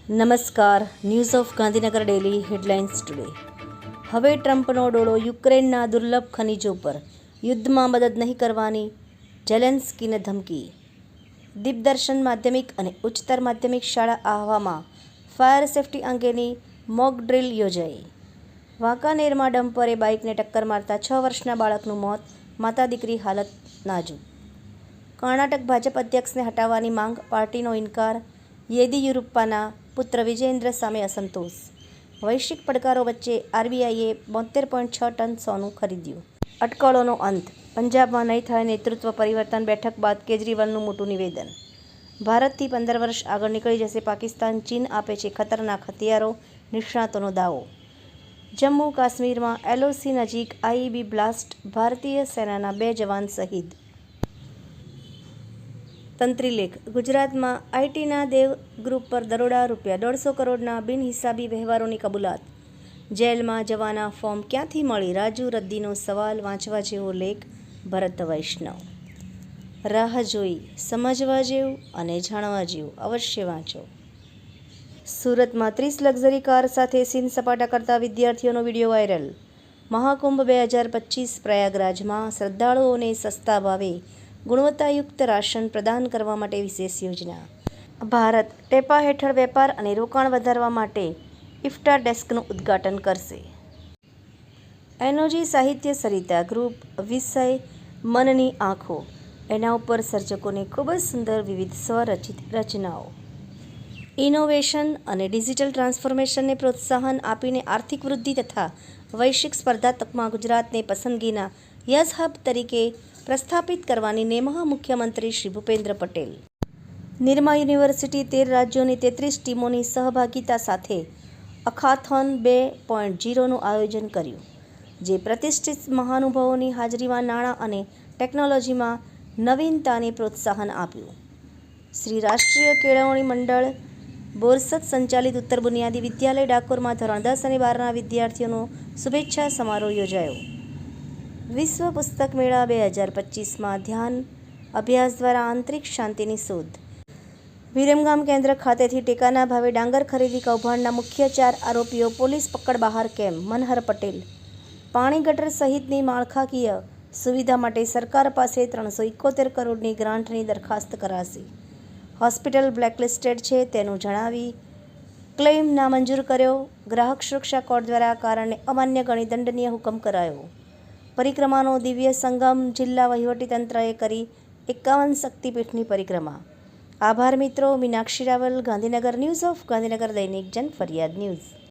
નમસ્કાર. News of Gandhinagar daily headlines today. હવે ટ્રમ્પનો ડોળો યુક્રેનના દુર્લભ ખનિજો પર, યુદ્ધમાં મદદ નહીં કરવાની ઝેલેન્સ્કીને ધમકી. દીપદર્શન માધ્યમિક અને ઉચ્ચતર માધ્યમિક શાળા આહવામાં ફાયર સેફટી અંગેની મોક ડ્રીલ યોજાઈ. વાંકાનેરમાં ડમ્પરે બાઇકને ટક્કર મારતા 6 વર્ષના બાળકનું મોત, માતા દીકરી હાલત નાજુક. કર્ણાટક ભાજપ અધ્યક્ષને હટાવવાની માંગ, પાર્ટીનો ઇનકાર. યેદિયુરપ્પાના પુત્ર વિજયેન્દ્ર સામે અસંતોષ. વૈશ્વિક પડકારો વચ્ચે આરબીઆઈએ 72.6 ટન સોનું ખરીદ્યું. અટકળોનો અંત, પંજાબમાં નહીં થાય નેતૃત્વ પરિવર્તન, બેઠક બાદ કેજરીવાલનું મોટું નિવેદન. ભારતથી 15 વર્ષ આગળ નીકળી જશે પાકિસ્તાન, ચીન આપે છે ખતરનાક હથિયારો, નિષ્ણાતોનો દાવો. જમ્મુ કાશ્મીરમાં એલઓસી નજીક આઈઈડી બ્લાસ્ટ, ભારતીય સેનાના 2 જવાન શહીદ. તંત્રીલેખ. ગુજરાતમાં આઈટીના દેવ ગ્રુપ પર દરોડા, ₹150 કરોડના બિનહિસાબી વ્યવહારોની કબૂલાત. જેલમાં જવાના ફોર્મ ક્યાંથી મળી? રાજુ રદ્દીનો સવાલ. વાંચવા જેવો લેખ ભરત વૈષ્ણવ. રાહ જોઈ, સમજવા જેવું અને જાણવા જેવું, અવશ્ય વાંચો. સુરતમાં 30 લક્ઝરી કાર સાથે સીન સપાટા કરતા વિદ્યાર્થીઓનો વિડીયો વાયરલ. મહાકુંભ 2025 પ્રયાગરાજમાં શ્રદ્ધાળુઓને સસ્તા ભાવે ગુણવત્તાયુક્ત રાશન પ્રદાન કરવા માટે વિશેષ યોજના. ભારત ટેપા હેઠળ વેપાર અને રોકાણ વધારવા માટે ઇફ્ટા ડેસ્કનું ઉદ્ઘાટન કરશે. એનઓજી સાહિત્ય સરિતા ગ્રુપ વિષય મનની આંખો. એના ઉપર સર્જકોને ખૂબ જ સુંદર વિવિધ સ્વરચિત રચનાઓ. ઇનોવેશન અને ડિજિટલ ટ્રાન્સફોર્મેશનને પ્રોત્સાહન આપીને આર્થિક વૃદ્ધિ તથા વૈશ્વિક સ્પર્ધાત્મકમાં ગુજરાતને પસંદગીના યસ હબ તરીકે પ્રસ્થાપિત કરવાની નેમહ મુખ્યમંત્રી શ્રી ભૂપેન્દ્ર પટેલ. નિરમા યુનિવર્સિટી 13 રાજ્યોની 33 ટીમોની સહભાગિતા સાથે અખાથોન 2.0નું આયોજન કર્યું, જે પ્રતિષ્ઠિત મહાનુભાવોની હાજરીમાં નાણાં અને ટેકનોલોજીમાં નવીનતાને પ્રોત્સાહન આપ્યું. શ્રી રાષ્ટ્રીય કેળવણી મંડળ બોરસદ સંચાલિત ઉત્તર બુનિયાદી વિદ્યાલય ડાકોરમાં ધોરણ 10 અને 12ના વિદ્યાર્થીઓનો શુભેચ્છા સમારોહ યોજાયો. વિશ્વ પુસ્તક મેળા 2025માં ધ્યાન અભ્યાસ દ્વારા આંતરિક શાંતિની શોધ. વિરમગામ કેન્દ્ર ખાતેથી ટેકાના ભાવે ડાંગર ખરીદી કૌભાંડના મુખ્ય 4 આરોપીઓ પોલીસ પકડ બહાર કેમ? મનહર પટેલ. પાણી ગટર સહિતની માળખાકીય સુવિધા માટે સરકાર પાસે 371 કરોડની ગ્રાન્ટની દરખાસ્ત કરાશે. હોસ્પિટલ બ્લેકલિસ્ટેડ છે તેનું જણાવી ક્લેઇમ નામંજૂર કર્યો. ગ્રાહક સુરક્ષા કોર્ટ દ્વારા આ કારણને અમાન્ય ગણી દંડનીય હુકમ કરાયો. પરિક્રમાનો દિવ્ય સંગમ. જિલ્લા વહીવટીતંત્રએ કરી 51 શક્તિપીઠની પરિક્રમા. આભાર મિત્રો. મીનાક્ષી રાવલ, ગાંધીનગર. ન્યૂઝ ઓફ ગાંધીનગર દૈનિક જન ફરિયાદ ન્યૂઝ.